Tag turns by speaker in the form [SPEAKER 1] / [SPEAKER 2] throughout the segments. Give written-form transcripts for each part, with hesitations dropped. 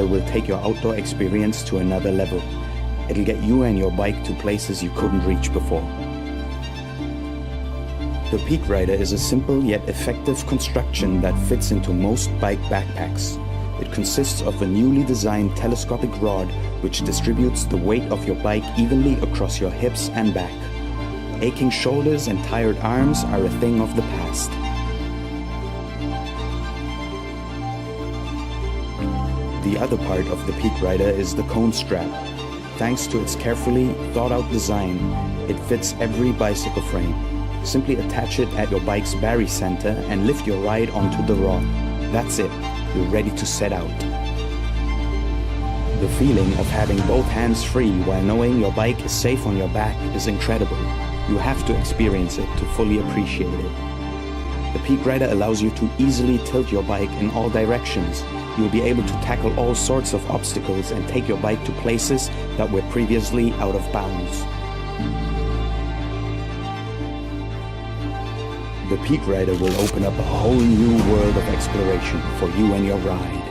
[SPEAKER 1] Rider will take your outdoor experience to another level. It'll get you and your bike to places you couldn't reach before. The Peak Rider is a simple yet effective construction that fits into most bike backpacks. It consists of a newly designed telescopic rod which distributes the weight of your bike evenly across your hips and back. Aching shoulders and tired arms are a thing of the past. The other part of the Peak Rider is the cone strap. Thanks to its carefully thought-out design, it fits every bicycle frame. Simply attach it at your bike's battery center and lift your ride onto the rod. That's it, you're ready to set out. The feeling of having both hands free while knowing your bike is safe on your back is incredible. You have to experience it to fully appreciate it. The Peak Rider allows you to easily tilt your bike in all directions. You'll be able to tackle all sorts of obstacles and take your bike to places that were previously out of bounds. The Peak Rider will open up a whole new world of exploration for you and your ride.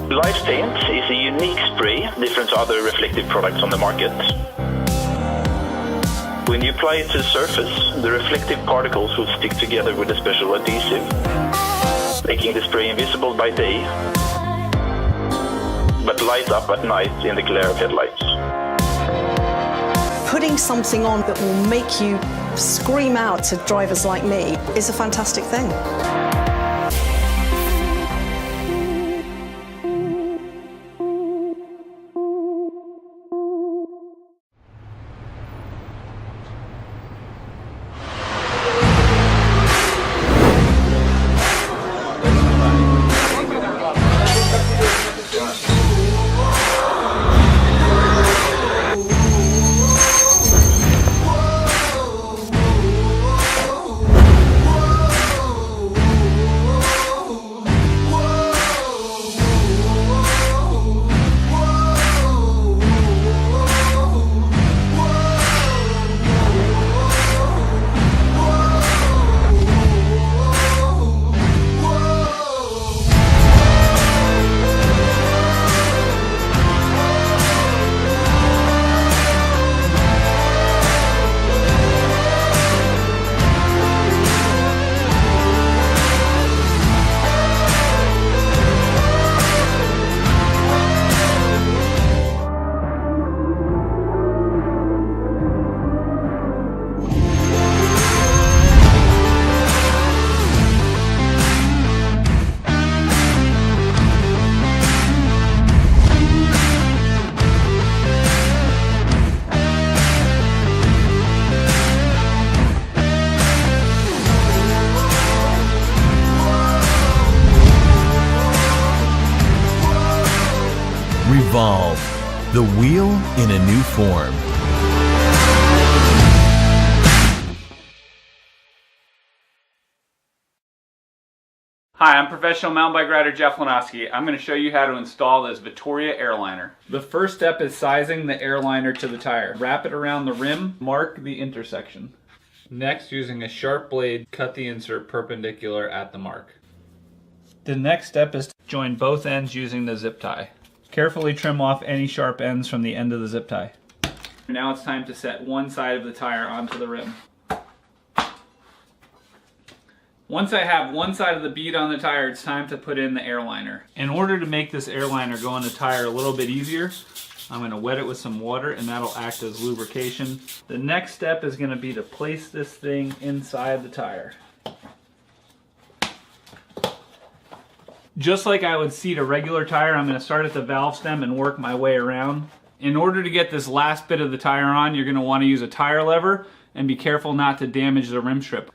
[SPEAKER 2] Light Paint is a unique spray different to other reflective products on the market. When you apply it to the surface, the reflective particles will stick together with a special adhesive, making the spray invisible by day, but light up at night in the glare of headlights.
[SPEAKER 3] Putting something on that will make you scream out to drivers like me is a fantastic thing.
[SPEAKER 4] Revolve, the wheel in a new form.
[SPEAKER 5] Hi, I'm professional mountain bike rider Jeff Lanowski. I'm going to show you how to install this Vittoria airliner. The first step is sizing the airliner to the tire. Wrap it around the rim, mark the intersection. Next, using a sharp blade, cut the insert perpendicular at the mark. The next step is to join both ends using the zip tie. Carefully trim off any sharp ends from the end of the zip tie. Now it's time to set one side of the tire onto the rim. Once I have one side of the bead on the tire, it's time to put in the airliner. In order to make this airliner go on the tire a little bit easier, I'm going to wet it with some water and that'll act as lubrication. The next step is going to be to place this thing inside the tire. Just like I would seat a regular tire, I'm going to start at the valve stem and work my way around. In order to get this last bit of the tire on, you're going to want to use a tire lever and be careful not to damage the rim strip.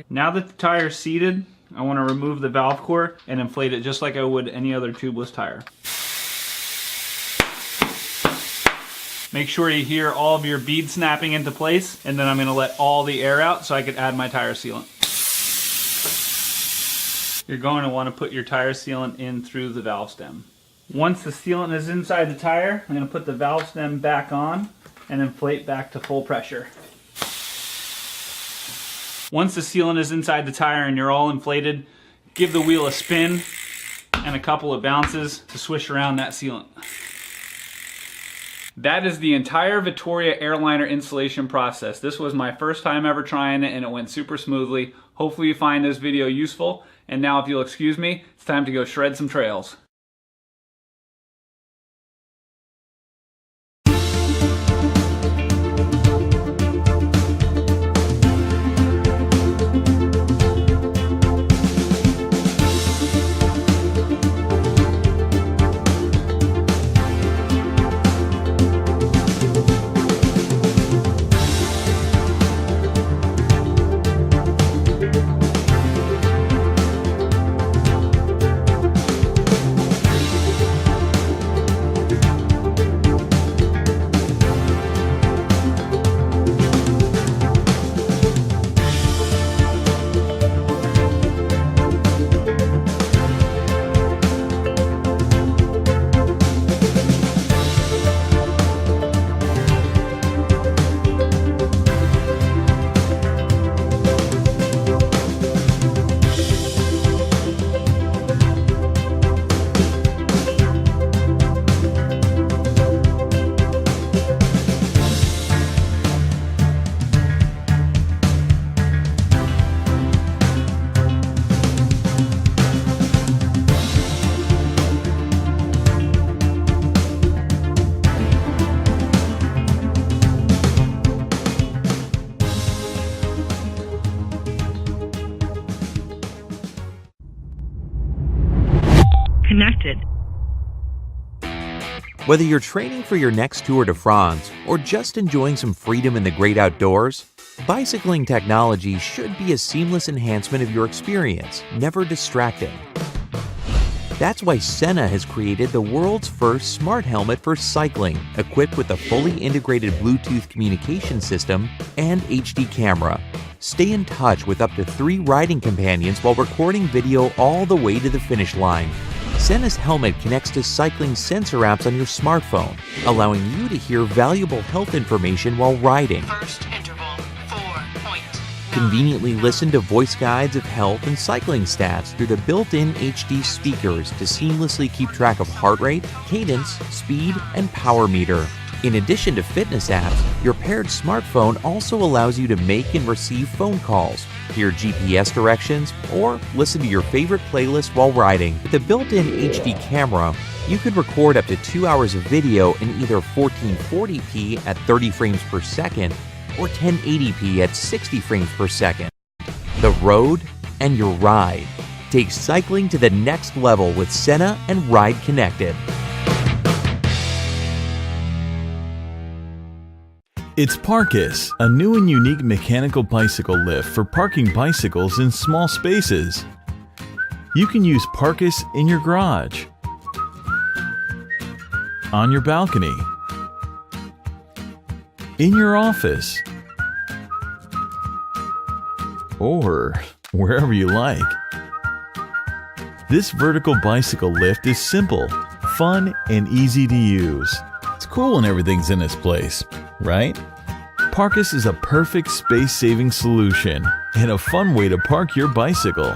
[SPEAKER 5] Now that the tire is seated, I want to remove the valve core and inflate it just like I would any other tubeless tire. Make sure you hear all of your beads snapping into place, and then I'm going to let all the air out so I can add my tire sealant. You're going to want to put your tire sealant in through the valve stem. Once the sealant is inside the tire, I'm going to put the valve stem back on and inflate back to full pressure. Once the sealant is inside the tire and you're all inflated, give the wheel a spin and a couple of bounces to swish around that sealant. That is the entire Vittoria airliner installation process. This was my first time ever trying it and it went super smoothly. Hopefully you find this video useful. And now if you'll excuse me, it's time to go shred some trails.
[SPEAKER 6] Connected.
[SPEAKER 7] Whether you're training for your next Tour de France or just enjoying some freedom in the great outdoors, bicycling technology should be a seamless enhancement of your experience, never distracting. That's why Senna has created the world's first smart helmet for cycling, equipped with a fully integrated Bluetooth communication system and HD camera. Stay in touch with up to 3 riding companions while recording video all the way to the finish line. Senna's helmet connects to cycling sensor apps on your smartphone, allowing you to hear valuable health information while riding.
[SPEAKER 6] First interval, 4.9.
[SPEAKER 7] Conveniently listen to voice guides of health and cycling stats through the built-in HD speakers to seamlessly keep track of heart rate, cadence, speed, and power meter. In addition to fitness apps, your paired smartphone also allows you to make and receive phone calls, hear GPS directions, or listen to your favorite playlist while riding. With the built-in HD camera, you could record up to 2 hours of video in either 1440p at 30 frames per second or 1080p at 60 frames per second. The road and your ride. Take cycling to the next level with Senna and Ride Connected.
[SPEAKER 4] It's Parkus, a new and unique mechanical bicycle lift for parking bicycles in small spaces. You can use Parkus in your garage, on your balcony, in your office, or wherever you like. This vertical bicycle lift is simple, fun, and easy to use. It's cool when everything's in its place, right? Parkus is a perfect space-saving solution and a fun way to park your bicycle.